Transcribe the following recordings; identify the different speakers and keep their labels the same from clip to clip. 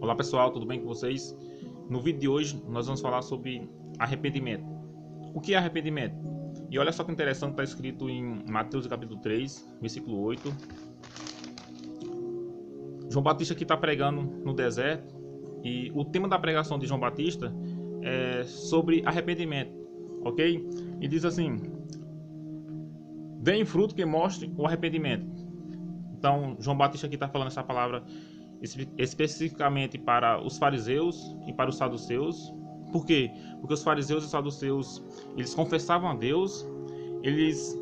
Speaker 1: Olá pessoal, tudo bem com vocês? No vídeo de hoje nós vamos falar sobre arrependimento. O que é arrependimento? E olha só que interessante, está escrito em Mateus capítulo 3, versículo 8. João Batista aqui está pregando no deserto e o tema da pregação de João Batista é sobre arrependimento, ok? E diz assim: deem fruto que mostre o arrependimento. Então João Batista aqui está falando essa palavra especificamente para os fariseus e para os saduceus. Por quê? Porque os fariseus e os saduceus, eles confessavam a Deus, eles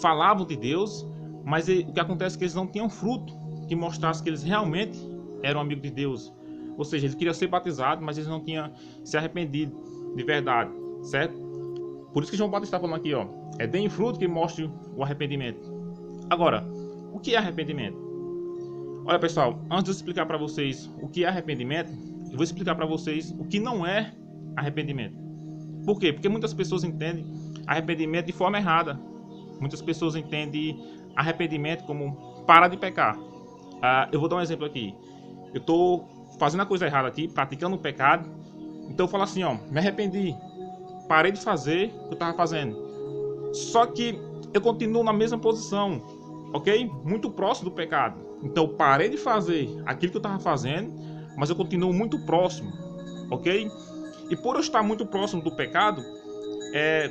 Speaker 1: falavam de Deus, mas o que acontece é que eles não tinham fruto que mostrasse que eles realmente eram amigos de Deus. Ou seja, eles queriam ser batizados, mas eles não tinham se arrependido de verdade, certo? Por isso que João Batista está falando aqui, ó, deem fruto que mostre o arrependimento. Agora, o que é arrependimento? Olha pessoal, antes de eu explicar para vocês o que é arrependimento, eu vou explicar para vocês o que não é arrependimento. Por quê? Porque muitas pessoas entendem arrependimento de forma errada. Muitas pessoas entendem arrependimento como parar de pecar. Eu vou dar um exemplo aqui. Eu estou fazendo a coisa errada aqui, praticando um pecado. Então eu falo assim, ó, me arrependi, parei de fazer o que eu estava fazendo. Só que eu continuo na mesma posição, ok? Muito próximo do pecado. Então eu parei de fazer aquilo que eu estava fazendo, mas eu continuo muito próximo, ok? E por eu estar muito próximo do pecado,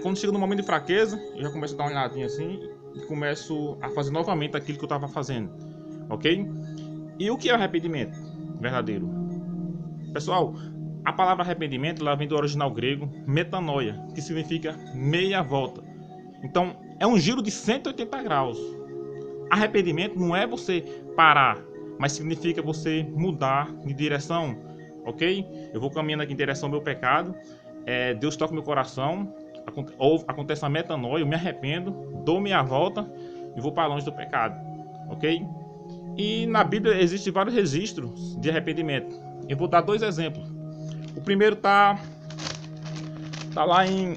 Speaker 1: quando chega no momento de fraqueza, eu já começo a dar uma olhadinha assim e começo a fazer novamente aquilo que eu estava fazendo, ok? E o que é arrependimento verdadeiro? Pessoal, a palavra arrependimento ela vem do original grego metanoia, que significa meia volta. Então é um giro de 180 graus. Arrependimento não é você parar, mas significa você mudar de direção, ok? Eu vou caminhando aqui em direção ao meu pecado, Deus toca meu coração, acontece a metanoia, eu me arrependo, dou meia volta e vou para longe do pecado, ok? E na Bíblia existem vários registros de arrependimento. Eu vou dar dois exemplos. O primeiro tá lá em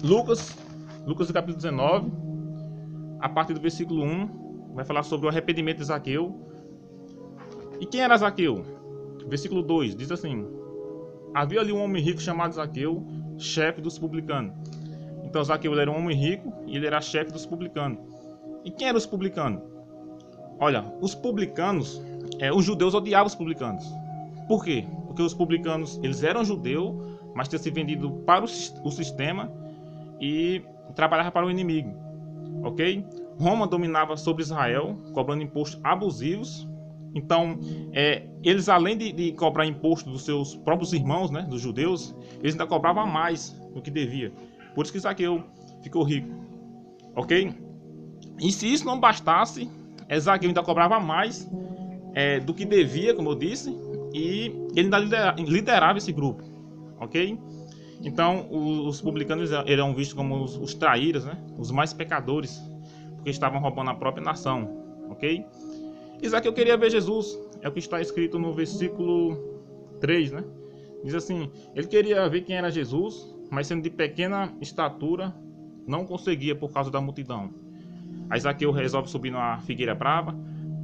Speaker 1: Lucas capítulo 19, a partir do versículo 1. Vai falar sobre o arrependimento de Zaqueu. E quem era Zaqueu? Versículo 2 diz assim: havia ali um homem rico chamado Zaqueu, chefe dos publicanos. Então Zaqueu ele era um homem rico e ele era chefe dos publicanos. E quem eram os publicanos? Olha, os publicanos, os judeus odiavam os publicanos. Por quê? Porque os publicanos eles eram judeus, mas tinham se vendido para o sistema e trabalhavam para o inimigo, ok? Roma dominava sobre Israel, cobrando impostos abusivos. Então, eles além de cobrar imposto dos seus próprios irmãos, né, dos judeus, eles ainda cobravam mais do que devia. Por isso que Zaqueu ficou rico, ok? E se isso não bastasse, Zaqueu ainda cobrava mais do que devia, como eu disse, e ele ainda liderava esse grupo, ok? Então, os publicanos eram vistos como os traíras, né, os mais pecadores, porque estavam roubando a própria nação, ok? E Zaqueu queria ver Jesus, é o que está escrito no versículo 3, né? Diz assim, ele queria ver quem era Jesus, mas sendo de pequena estatura, não conseguia por causa da multidão. Aí Zaqueu resolve subir numa figueira brava,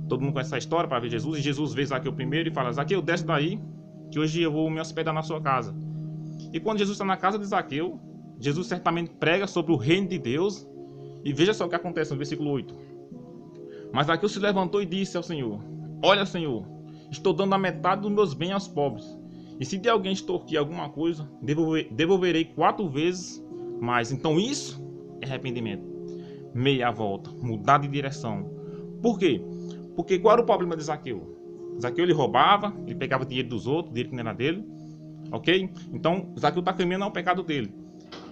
Speaker 1: todo mundo conhece essa história para ver Jesus, e Jesus vê Zaqueu primeiro e fala: Zaqueu, desce daí, que hoje eu vou me hospedar na sua casa. E quando Jesus está na casa de Zaqueu, Jesus certamente prega sobre o reino de Deus. E veja só o que acontece no versículo 8. Mas Zaqueu se levantou e disse ao Senhor: olha, Senhor, estou dando a metade dos meus bens aos pobres. E se de alguém extorquir alguma coisa, devolverei 4 vezes mais. Então isso é arrependimento. Meia volta, mudar de direção. Por quê? Porque qual era o problema de Zaqueu? Zaqueu ele roubava, ele pegava dinheiro dos outros, dinheiro que não era dele. Ok? Então Zaqueu está caminhando ao pecado dele.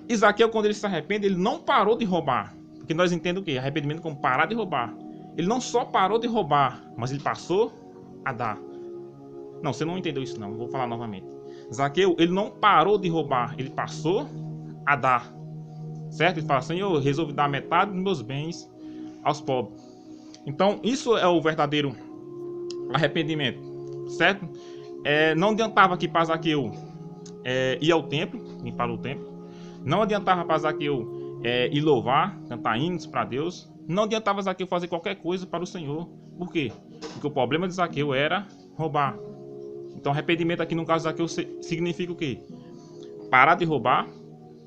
Speaker 1: E Zaqueu, quando ele se arrepende, ele não parou de roubar. Porque nós entendemos o quê? Arrependimento como parar de roubar. Ele não só parou de roubar, mas ele passou a dar. Não, você não entendeu isso não, vou falar novamente. Zaqueu, ele não parou de roubar, ele passou a dar. Certo? Ele fala assim: eu resolvi dar metade dos meus bens aos pobres. Então, isso é o verdadeiro arrependimento. Certo? Não adiantava que para Zaqueu ir ao templo, limpar o templo. Não adiantava para Zaqueu ir louvar, cantar hinos para Deus. Não adiantava Zaqueu fazer qualquer coisa para o Senhor. Por quê? Porque o problema de Zaqueu era roubar. Então, arrependimento aqui no caso de Zaqueu significa o quê? Parar de roubar,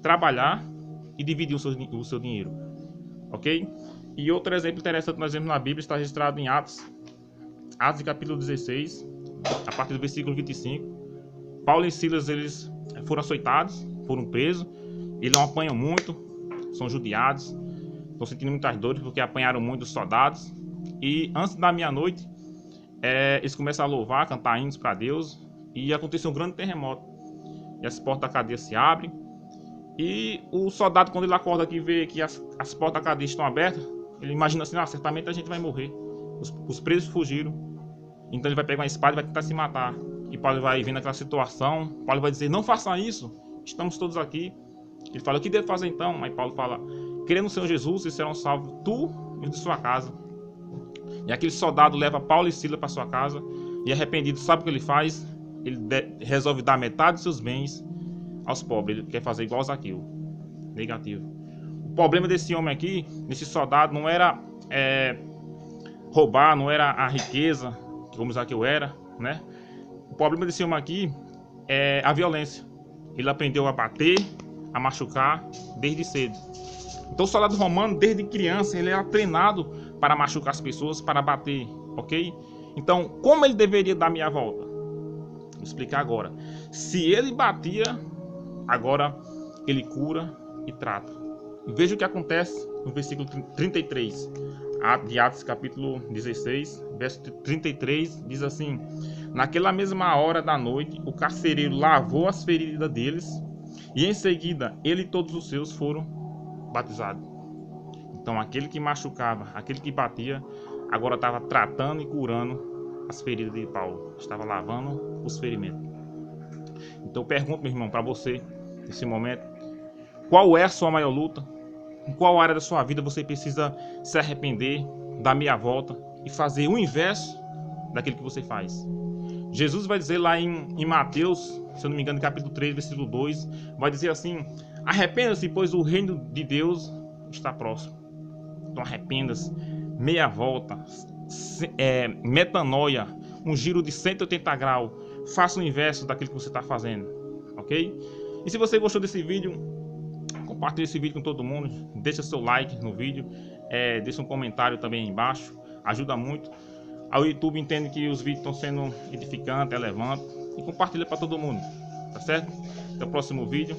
Speaker 1: trabalhar e dividir o seu dinheiro. Ok? E outro exemplo interessante que nós vemos na Bíblia está registrado em Atos capítulo 16, a partir do versículo 25. Paulo e Silas, eles foram açoitados, foram presos, eles não apanham muito, são judiados, estão sentindo muitas dores porque apanharam muito os soldados. E antes da meia-noite, eles começam a louvar, cantar hinos para Deus, e acontece um grande terremoto. E as portas da cadeia se abrem, e o soldado, quando ele acorda aqui e vê que as portas da cadeia estão abertas, ele imagina assim, certamente a gente vai morrer. Os presos fugiram, então ele vai pegar uma espada e vai tentar se matar. E Paulo vai vendo aquela situação, Paulo vai dizer, não faça isso, estamos todos aqui. Ele fala, o que devo fazer então? Aí Paulo fala, crê no Senhor Jesus e serão salvos tu e os de sua casa. E aquele soldado leva Paulo e Silas para sua casa, e arrependido, sabe o que ele faz? Ele resolve dar metade dos seus bens aos pobres. Ele quer fazer igual a Zaqueu. Negativo. O problema desse homem aqui, desse soldado, não era roubar, não era a riqueza, como Zaqueu era, né? O problema desse homem aqui é a violência. Ele aprendeu a bater, a machucar desde cedo. Então o soldado romano, desde criança, ele era treinado para machucar as pessoas, para bater, ok? Então, como ele deveria dar meia volta? Vou explicar agora. Se ele batia, agora ele cura e trata. Veja o que acontece no versículo 33 de Atos capítulo 16, verso 33, diz assim: naquela mesma hora da noite, o carcereiro lavou as feridas deles, e em seguida ele e todos os seus foram batizados. Então aquele que machucava, aquele que batia, agora estava tratando e curando as feridas de Paulo, estava lavando os ferimentos. Então eu pergunto, meu irmão, para você, nesse momento, qual é a sua maior luta? Em qual área da sua vida você precisa se arrepender, dar meia volta e fazer o inverso daquilo que você faz? Jesus vai dizer lá em Mateus, se eu não me engano, capítulo 3, versículo 2, vai dizer assim: arrependa-se, pois o reino de Deus está próximo. Então arrependa-se, meia volta, metanoia, um giro de 180 graus, faça o inverso daquilo que você está fazendo, ok? E se você gostou desse vídeo, compartilhe esse vídeo com todo mundo, deixa seu like no vídeo, deixa um comentário também aí embaixo, ajuda muito. O YouTube entende que os vídeos estão sendo edificantes, relevantes, e compartilha para todo mundo, tá certo? Até o próximo vídeo.